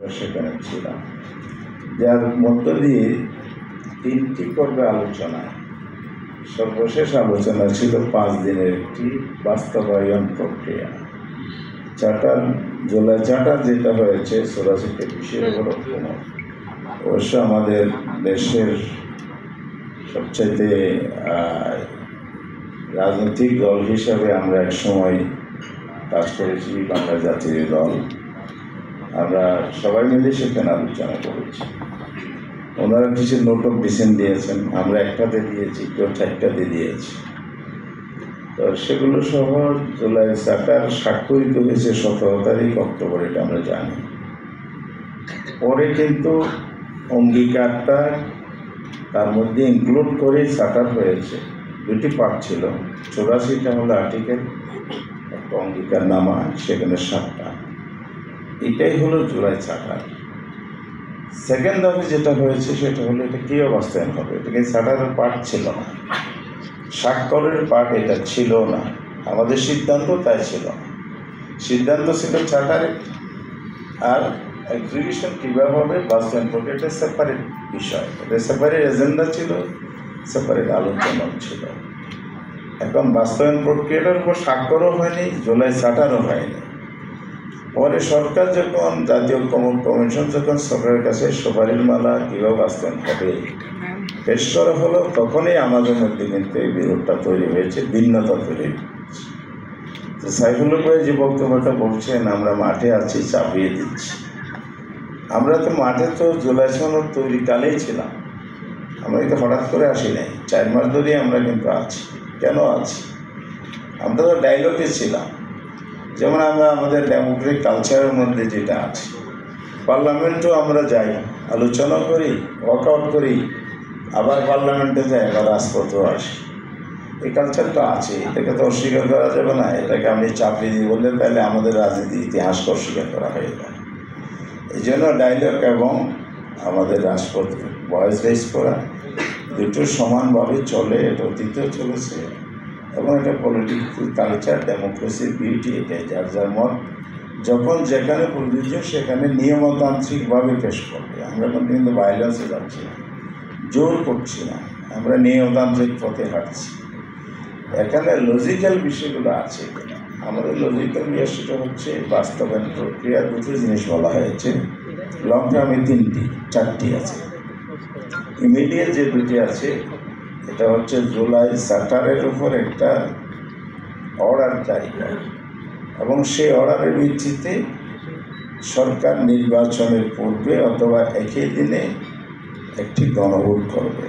সেখানে ছিলাম, যার মধ্য দিয়ে 3টি পর্বে আলোচনা, সর্বশেষ আলোচনা ছিল 5 দিনের একটি বাস্তবায়ন প্রক্রিয়া। জুলাই চার্টার যেটা হয়েছে 84তে বিষয়ের উপর অবশ্য আমাদের দেশের সবচাইতে রাজনৈতিক দল হিসাবে আমরা এক সময় কাজ করেছি, বাংলা জাতীয় দল। আমরা সবাই মিলে সেখানে আলোচনা করেছি। ওনারা কিছু নোট অফ ডিসেন্ট দিয়েছেন, আমরা একটাতে দিয়েছি, কেউ 4টাতে দিয়েছি। তো সেগুলো সহ জুলাই চার্টার স্বাক্ষরিত হয়েছে 17 তারিখ অক্টোবর, এটা আমরা জানি। পরে কিন্তু অঙ্গীকারটা তার মধ্যে ইনক্লুড করে চার্টার হয়েছে। 2টি পার্ট ছিল, 84টা হলো আর্টিকেল, একটা অঙ্গীকার নামা, সেখানে 7টা। এটাই হলো জুলাই চার্টার। সেকেন্ড দাবি যেটা হয়েছে সেটা হলো এটা কী বাস্তবায়ন হবে, এটাকে চার্টারের পার্ট ছিল না, স্বাক্ষরের পার্ট এটা ছিল না। আমাদের সিদ্ধান্ত তাই ছিল না, সিদ্ধান্ত ছিল চার্টারে, আর এক্সিকিউশন কীভাবে হবে বাস্তবায়ন করবে এটা সেপারেট বিষয়, এটা সেপারেট এজেন্ডা ছিল, সেপারেট আলোচনা ছিল। এখন বাস্তবায়ন প্রক্রিয়াটার উপর স্বাক্ষরও হয়নি, জুলাই চার্টারও হয়নি। পরে সরকার যখন জাতীয় কমিশন যখন সরকারের কাছে সুপারিশ মালা কীভাবে বাস্তবায়ন হবে পেশ করা হলো, তখনই আমাদের মধ্যে কিন্তু এই বিরোধটা তৈরি হয়েছে, ভিন্নতা তৈরি হয়েছে। তো সাইফুল্লাহ ভাই যে বক্তব্যটা বলছেন আমরা মাঠে আছি, চাপিয়ে দিচ্ছি, আমরা তো মাঠে তো জুলাই সনদ তৈরিকালেই ছিলাম, আমরা কিন্তু হঠাৎ করে আসি নাই, 4 মাস ধরেই আমরা কিন্তু আছি। কেন আছি? আমরা তো ডায়লগে ছিলাম, যেমন আমরা আমাদের ডেমোক্রেটিক কালচারের মধ্যে যেটা আছে, পার্লামেন্টেও আমরা যাই, আলোচনা করি, ওয়ার্কআউট করি, আবার পার্লামেন্টে যাই, আবার রাজপথেও আসি। এই কালচারটা আছে, এটাকে তো অস্বীকার করা যাবে না। এটাকে আমি চাপিয়ে দিই বললে তাহলে আমাদের রাজনীতির ইতিহাসকে অস্বীকার করা হয়ে যায়। এই জন্য ডায়লগ এবং আমাদের রাজপথ ভয়েস রেজ করা দুটো সমানভাবে চলে, এটা অতীতেও চলেছে, এবং এটা পলিটিক্যাল কালচার, ডেমোক্রেসির বিউটি এটাই। যার যার মত যখন যেখানে প্রযোজ্য সেখানে নিয়মতান্ত্রিকভাবে পেশ করবে। আমরা কিন্তু ভায়োলেন্সে যাচ্ছি না, জোর করছি না, আমরা নিয়মতান্ত্রিক পথে হাঁটছি। এখানে লজিক্যাল বিষয়গুলো আছে কিনা, আমাদের লজিক্যাল বিষয়টা হচ্ছে বাস্তবায়ন প্রক্রিয়া। 2টি জিনিস বলা হয়েছে, লং টার্মে 4টি আছে, ইমিডিয়েট যে 2টি আছে এটা হচ্ছে জুলাই চার্টারের উপর একটা অর্ডার জারি করে, এবং সেই অর্ডারের ভিত্তিতে সরকার নির্বাচনের পূর্বে অথবা একই দিনে একটি গণভোট করবে।